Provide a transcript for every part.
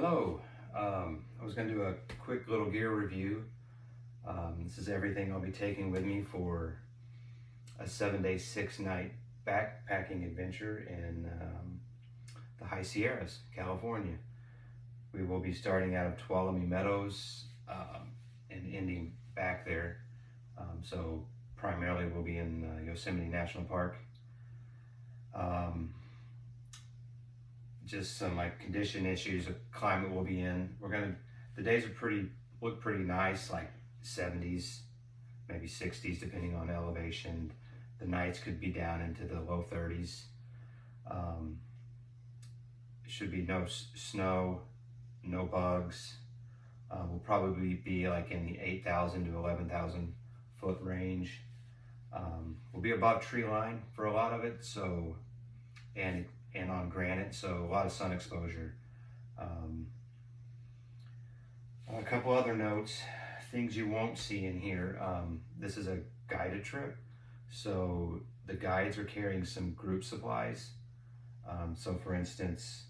Hello. I was going to do a quick little gear review. This is everything I'll be taking with me for a 7-day, 6-night backpacking adventure in the High Sierras, California. We will be starting out of Tuolumne Meadows and ending back there. So primarily we'll be in Yosemite National Park. Just some like condition issues of climate we'll be in. The days are look pretty nice, like 70s, maybe 60s, depending on elevation. The nights could be down into the low 30s. Should be no snow, no bugs. We'll probably be like in the 8,000 to 11,000 foot range. We'll be above tree line for a lot of it, so and on granite, so a lot of sun exposure. A couple other notes, things you won't see in here. This is a guided trip, so the guides are carrying some group supplies. So for instance,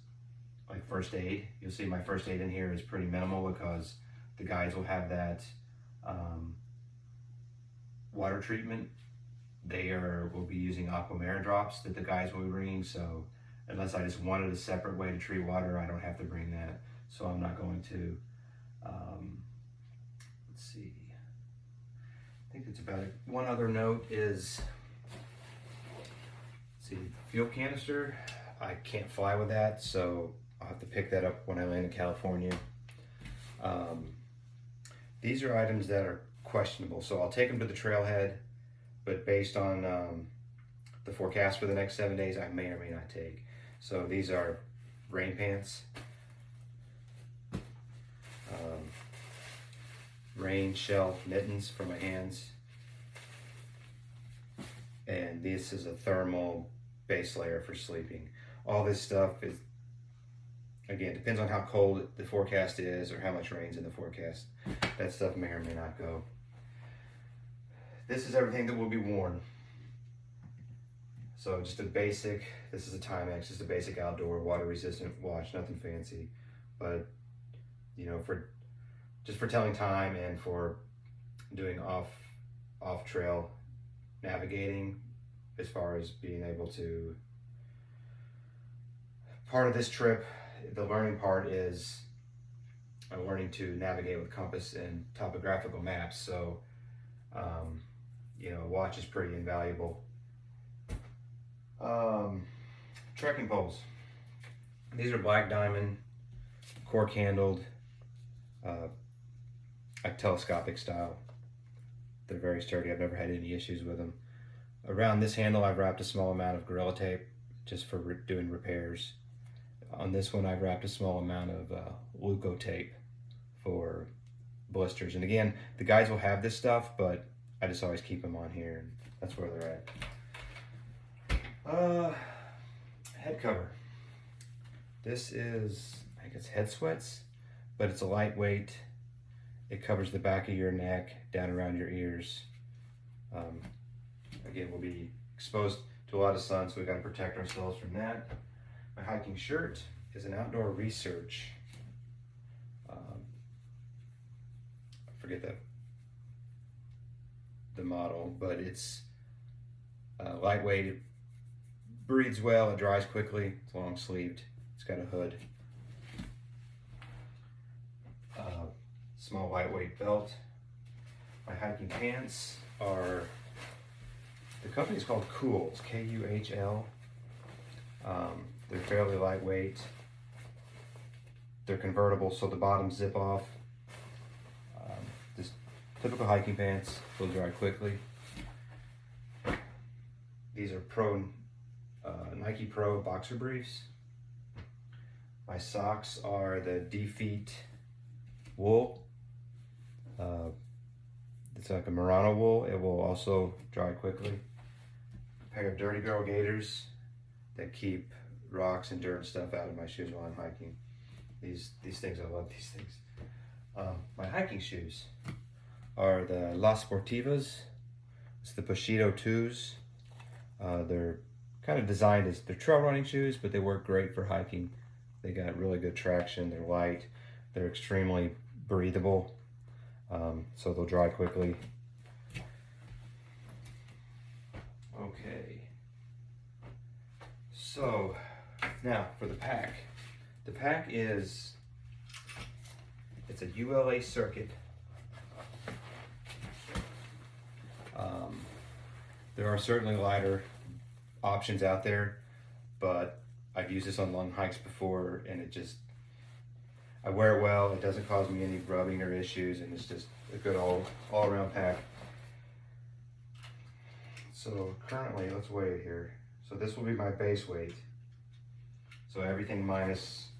like first aid, you'll see my first aid in here is pretty minimal because the guides will have that water treatment. Will be using Aquamera drops that the guides will be bringing, so unless I just wanted a separate way to treat water, I don't have to bring that, so I'm not going to. Let's see, I think that's about it. One other note is, let's see, fuel canister. I can't fly with that, so I'll have to pick that up when I land in California. These are items that are questionable, so I'll take them to the trailhead, but based on the forecast for the next 7 days, I may or may not take. So these are rain pants, rain shell mittens for my hands, and this is a thermal base layer for sleeping. All this stuff is, again, depends on how cold the forecast is or how much rain's in the forecast. That stuff may or may not go. This is everything that will be worn. So just a basic, this is a Timex, just a basic outdoor water resistant watch, nothing fancy. But, you know, just for telling time and for doing off trail navigating, as far as being able to, part of this trip, the learning part is learning to navigate with compass and topographical maps. So, you know, a watch is pretty invaluable. Trekking poles. These are black diamond, cork handled, like telescopic style. They're very sturdy. I've never had any issues with them. Around this handle, I've wrapped a small amount of Gorilla Tape just for doing repairs. On this one, I've wrapped a small amount of Luco tape for blisters. And again, the guides will have this stuff, but I just always keep them on here, and that's where they're at. Head cover. This is, I think it's Head Sweats, but it's a lightweight. It covers the back of your neck, down around your ears. Again, we'll be exposed to a lot of sun, so we've got to protect ourselves from that. My hiking shirt is an Outdoor Research. I forget the model, but it's lightweight. It breathes well. It dries quickly. It's long sleeved. It's got a hood. Small lightweight belt. My hiking pants are, the company is called Kuhl. It's K-U-H-L. They're fairly lightweight. They're convertible, so the bottoms zip off. Just typical hiking pants, will dry quickly. These are Nike Pro boxer briefs. My socks are the Defeat wool. It's like a merino wool. It will also dry quickly. A pair of Dirty Girl gaiters that keep rocks and dirt and stuff out of my shoes while I'm hiking. These things, I love these things. My hiking shoes are the Las Sportivas. It's the Bushido 2s. They're kind of designed as, they're trail running shoes, but they work great for hiking. They got really good traction. They're light. They're extremely breathable, so they'll dry quickly. Okay. So now for the pack. The pack it's a ULA circuit. There are certainly lighter options out there, but I've used this on long hikes before, and I wear it well. It doesn't cause me any rubbing or issues, and it's just a good all-around pack. So currently, let's weigh it here. So this will be my base weight. So everything minus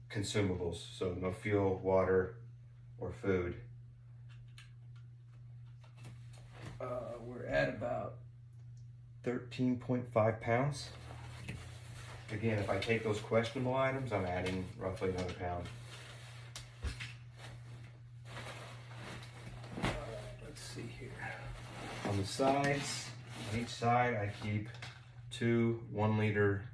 consumables, so no fuel, water, or food. We're at about 13.5 pounds. Again, if I take those questionable items, I'm adding roughly another pound. Let's see here. On the sides, on each side, I keep 2 1-liter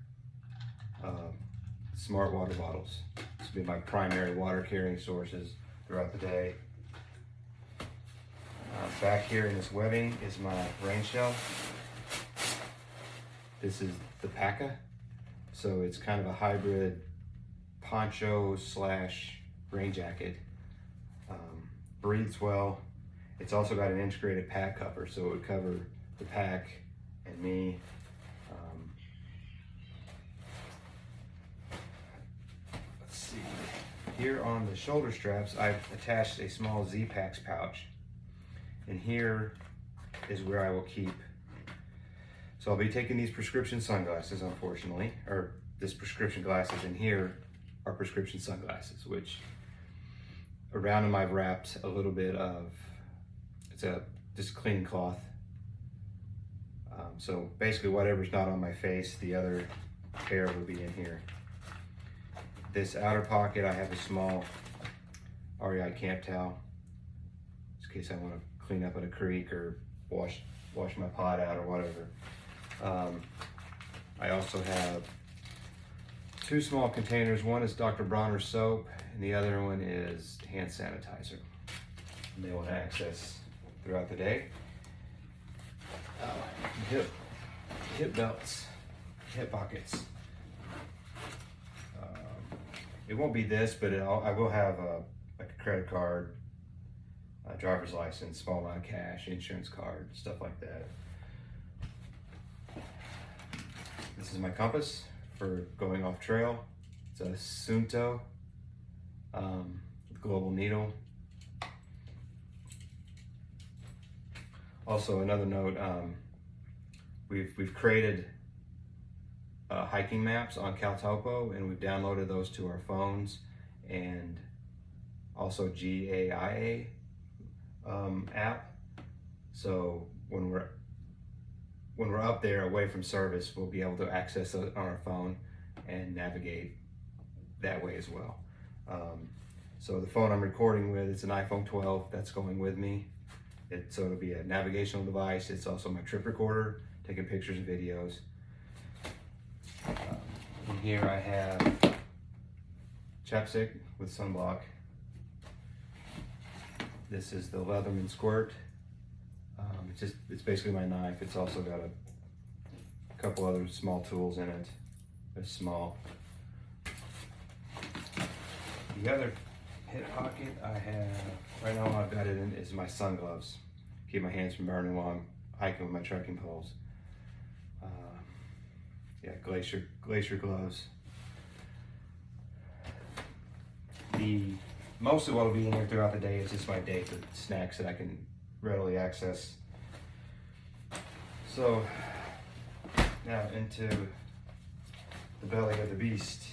smart water bottles. This will be my primary water carrying sources throughout the day. Back here in this webbing is my rain shell. This is the Paca. So it's kind of a hybrid poncho / rain jacket. Breathes well. It's also got an integrated pack cover, so it would cover the pack and me. Let's see. Here on the shoulder straps, I've attached a small Z-Packs pouch. And here is where I will keep. So I'll be taking these prescription sunglasses, unfortunately, or this prescription glasses, and here are prescription sunglasses, which around them I've wrapped a little bit of, just cleaning cloth. So basically whatever's not on my face, the other pair will be in here. This outer pocket, I have a small REI camp towel, in case I want to clean up at a creek or wash my pot out or whatever. I also have 2 small containers. One is Dr. Bronner's soap, and the other one is hand sanitizer. And they want to access throughout the day. Hip belts, hip pockets. It won't be this, but I will have like a credit card, a driver's license, small amount of cash, insurance card, stuff like that. This is my compass for going off trail. It's a Sunto with global needle. Also, another note, we've created hiking maps on Caltopo, and we've downloaded those to our phones, and also GAIA app. So when we're up there away from service, we'll be able to access it on our phone and navigate that way as well. So the phone I'm recording with is an iPhone 12 that's going with me. So it'll be a navigational device. It's also my trip recorder, taking pictures and videos. In here I have chapstick with sunblock. This is the Leatherman Squirt. It's basically my knife. It's also got a couple other small tools in it. They're small. The other hip pocket I have, right now I've got it in, is my sun gloves. Keep my hands from burning while I'm hiking with my trekking poles. Yeah, glacier gloves. Mostly what will be in here throughout the day is just my day food, snacks that I can readily access. So now into the belly of the beast.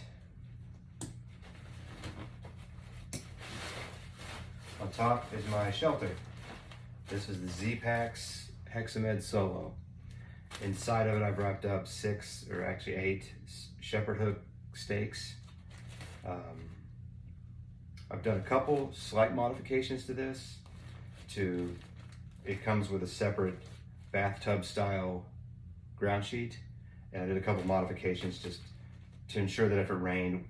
On top is my shelter. This is the Z-Packs Hexamed Solo. Inside of it I've wrapped up 6, or actually 8 shepherd hook stakes. I've done a couple slight modifications to this. It comes with a separate bathtub style ground sheet, and I did a couple modifications just to ensure that if it rained,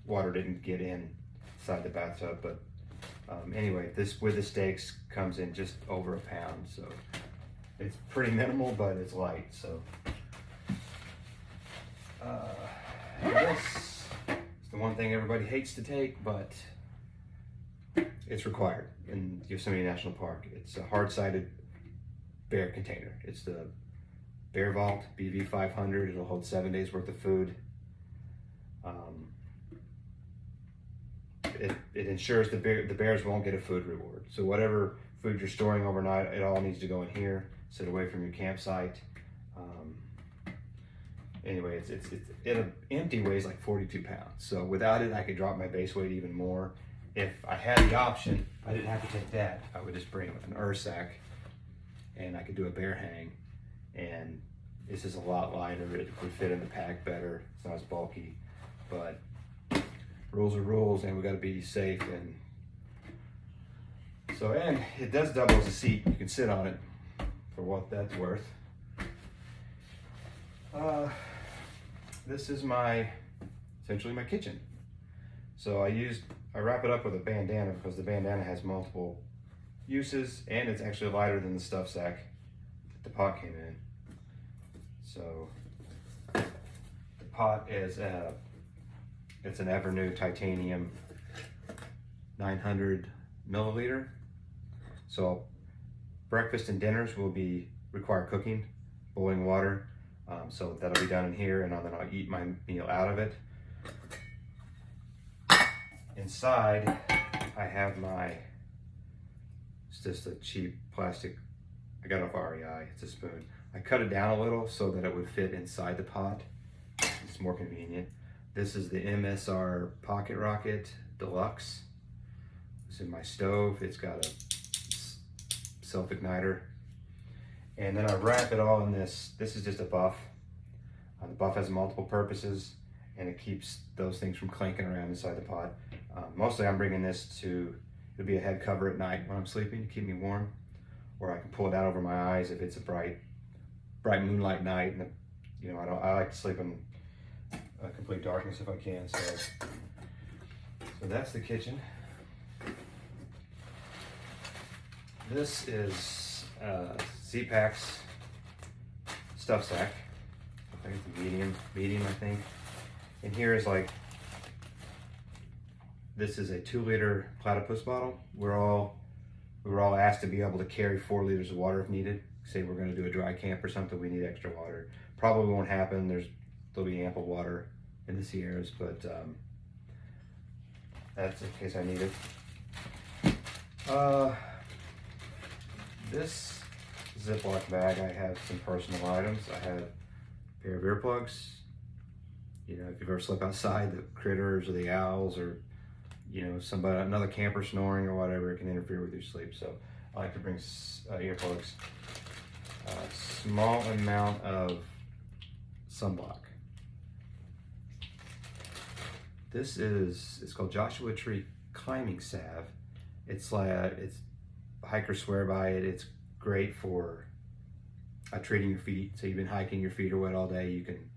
water didn't get inside the bathtub. But anyway, this with the steaks comes in just over a pound, so it's pretty minimal, but it's light. So this is the one thing everybody hates to take, but it's required in Yosemite National Park. It's a hard-sided bear container. It's the Bear Vault BV 500. It'll hold 7 days worth of food. It ensures the bears won't get a food reward. So whatever food you're storing overnight, it all needs to go in here, sit away from your campsite. Anyway, it empty weighs like 42 pounds. So without it, I could drop my base weight even more. If I had the option, I didn't have to take that. I would just bring an sack, and I could do a bear hang. And this is a lot lighter. It would fit in the pack better. It's not as bulky, but rules are rules, and we got to be safe. And so, and it does double as a seat. You can sit on it for what that's worth. This is essentially my kitchen. So I wrap it up with a bandana because the bandana has multiple uses, and it's actually lighter than the stuff sack that the pot came in. So the pot is it's an Evernew titanium 900 milliliter. So breakfast and dinners will require cooking, boiling water. So that'll be done in here, and then I'll eat my meal out of it. Inside, I have it's just a cheap plastic, I got it off REI, it's a spoon. I cut it down a little so that it would fit inside the pot. It's more convenient. This is the MSR Pocket Rocket Deluxe. This is my stove. It's got a self-igniter. And then I wrap it all in this. This is just a buff. The buff has multiple purposes, and it keeps those things from clanking around inside the pot. Mostly I'm bringing this it'll be a head cover at night when I'm sleeping to keep me warm, or I can pull it down over my eyes if it's a bright moonlight night. And I like to sleep in complete darkness if I can. So that's the kitchen. This is Z-Pac's stuff sack. I think it's a medium I think. And here is this is a 2-liter platypus bottle. We were all asked to be able to carry 4 liters of water if needed. Say we're going to do a dry camp or something, we need extra water. Probably won't happen. There'll be ample water in the Sierras, but that's in case I need it. This Ziploc bag, I have some personal items. I have a pair of earplugs. If you've ever slept outside, the critters or the owls or another camper snoring or whatever, it can interfere with your sleep. So I like to bring earplugs. A small amount of sunblock. It's called Joshua Tree climbing salve. It's hikers swear by it. It's great for treating your feet. So you've been hiking, your feet are wet all day, you can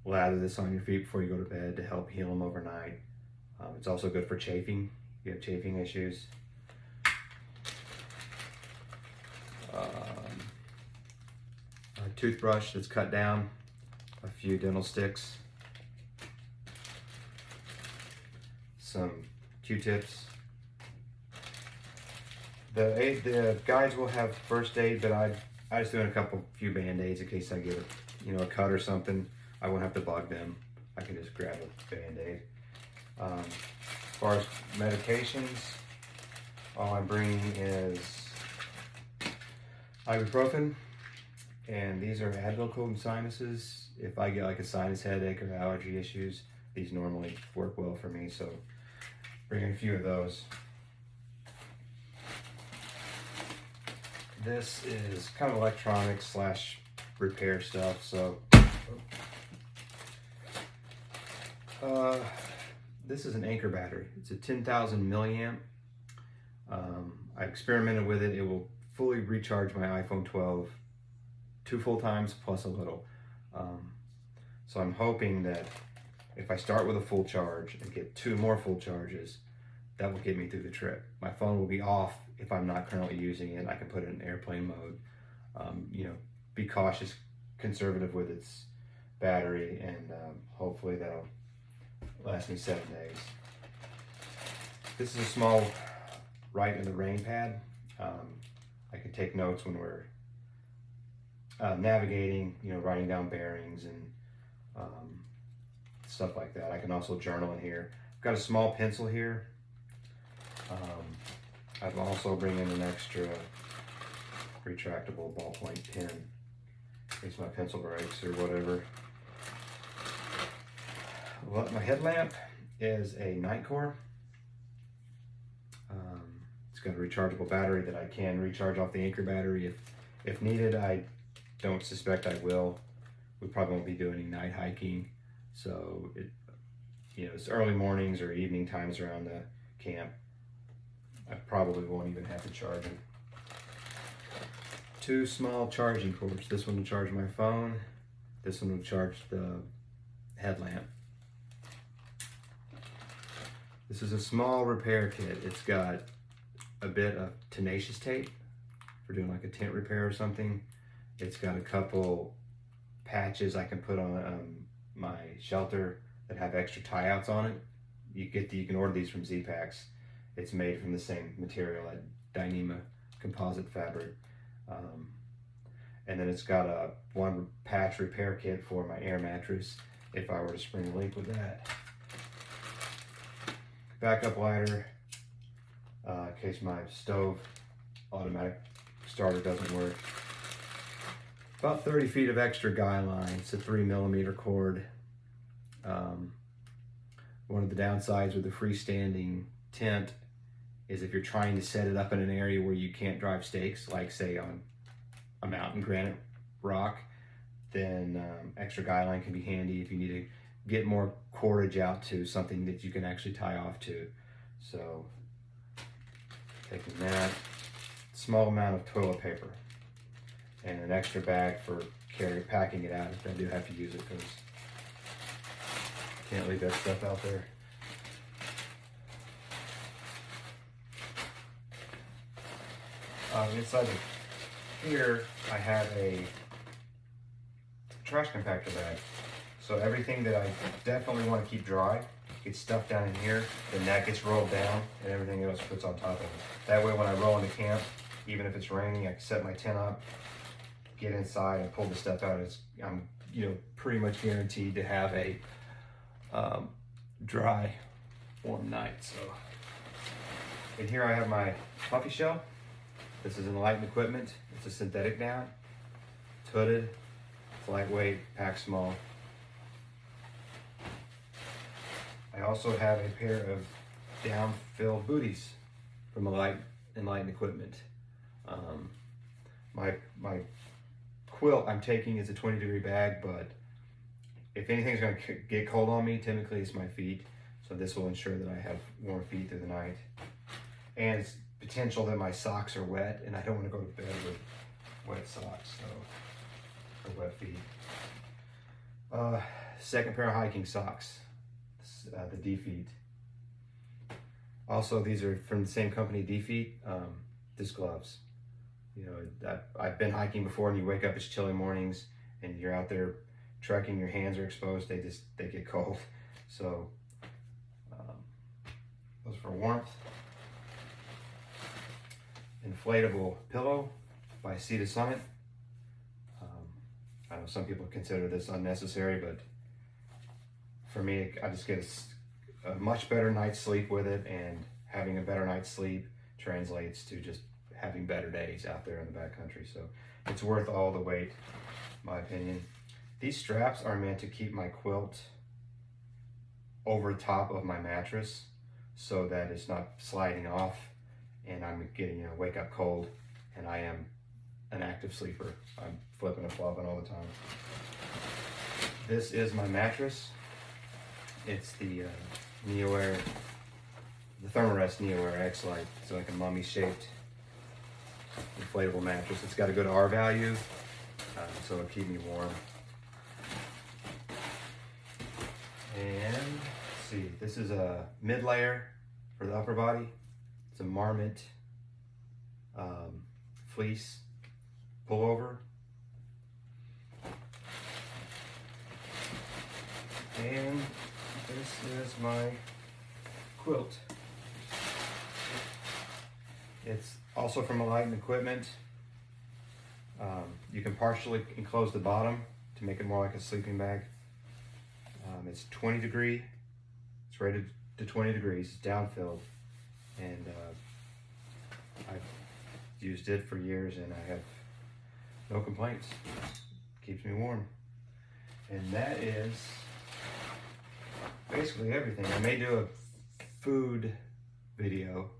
lather this on your feet before you go to bed to help heal them overnight. It's also good for chafing. If you have chafing issues. A toothbrush that's cut down, a few dental sticks, some Q-tips. The guides will have first aid, but I just do a few band-aids in case I get a cut or something. I won't have to bug them. I can just grab a band-aid. As far as medications, all I'm bringing is ibuprofen, and these are Advil cold sinuses. If I get a sinus headache or allergy issues, these normally work well for me, so bring a few of those. This is kind of electronics / repair stuff, so this is an Anchor battery. It's a 10,000 milliamp. I experimented with it. It will fully recharge my iPhone 12 2 full times plus a little. So I'm hoping that if I start with a full charge and get 2 more full charges, that will get me through the trip. My phone will be off if I'm not currently using it. I can put it in airplane mode. Be cautious, conservative with its battery, and hopefully that'll last me 7 days. This is a small write in the rain pad. I can take notes when we're navigating, writing down bearings and stuff like that. I can also journal in here. I've got a small pencil here. I've also bring in an extra retractable ballpoint pen in case my pencil breaks or whatever. Well, my headlamp is a Nightcore. It's got a rechargeable battery that I can recharge off the Anchor battery if needed. I don't suspect I will. We probably won't be doing any night hiking, so it's early mornings or evening times around the camp. I probably won't even have to charge it. 2 small charging cords. This one will charge my phone. This one will charge the headlamp. This is a small repair kit. It's got a bit of tenacious tape for doing like a tent repair or something. It's got a couple patches I can put on my shelter that have extra tie outs on it. You can order these from Z-Packs. It's made from the same material, at Dyneema composite fabric. And then it's got a 1 patch repair kit for my air mattress if I were to spring a leak with that. Backup lighter in case my stove automatic starter doesn't work. About 30 feet of extra guy line. It's a 3mm cord. One of the downsides with the freestanding tent is if you're trying to set it up in an area where you can't drive stakes, like say on a mountain granite rock, then extra guy line can be handy if you need to get more cordage out to something that you can actually tie off to. So taking that, small amount of toilet paper, and an extra bag for packing it out if I do have to use it, because can't leave that stuff out there. Inside of here, I have a trash compactor bag. So everything that I definitely want to keep dry gets stuffed down in here, then that gets rolled down, and everything else puts on top of it. That way when I roll into camp, even if it's raining, I can set my tent up, get inside and pull the stuff out. I'm pretty much guaranteed to have a dry, warm night. So, and here I have my puffy shell. This is Enlightened equipment. It's a synthetic down. It's hooded. It's lightweight, packed small. I also have a pair of down-filled booties from Enlightened equipment. My quilt I'm taking is a 20-degree bag, but if anything's going to get cold on me, typically it's my feet. So this will ensure that I have warm feet through the night. And it's potential that my socks are wet, and I don't want to go to bed with wet socks, or wet feet. Second pair of hiking socks, the D-Feet. Also, these are from the same company, D-Feet, disc gloves. I've been hiking before, and you wake up, it's chilly mornings, and you're out there trekking, your hands are exposed, they get cold. So those for warmth. Inflatable pillow by Sea to Summit. I know some people consider this unnecessary, but for me, I just get a much better night's sleep with it, and having a better night's sleep translates to just having better days out there in the backcountry. So it's worth all the wait, in my opinion. These straps are meant to keep my quilt over top of my mattress so that it's not sliding off and I'm getting wake up cold, and I am an active sleeper. I'm flipping and flopping all the time. This is my mattress. It's the NeoAir, the Thermarest NeoAir X-Lite. It's like a mummy shaped inflatable mattress. It's got a good R value, so it'll keep me warm. And let's see, this is a mid layer for the upper body. It's a Marmot fleece pullover. And this is my quilt. It's also from Alight Equipment. You can partially enclose the bottom to make it more like a sleeping bag. It's 20 degree. It's rated to 20 degrees. It's down-filled, and I've used it for years, and I have no complaints. Keeps me warm. And that is basically everything. I may do a food video,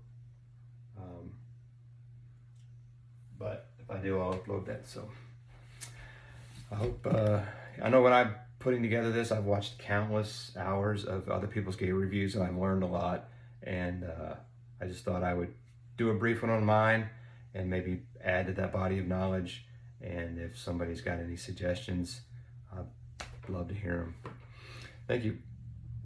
but if I do, I'll upload that. So I hope, I know when I'm putting together this, I've watched countless hours of other people's gear reviews, and I've learned a lot, and I just thought I would do a brief one on mine and maybe add to that body of knowledge. And if somebody's got any suggestions, I'd love to hear them. Thank you.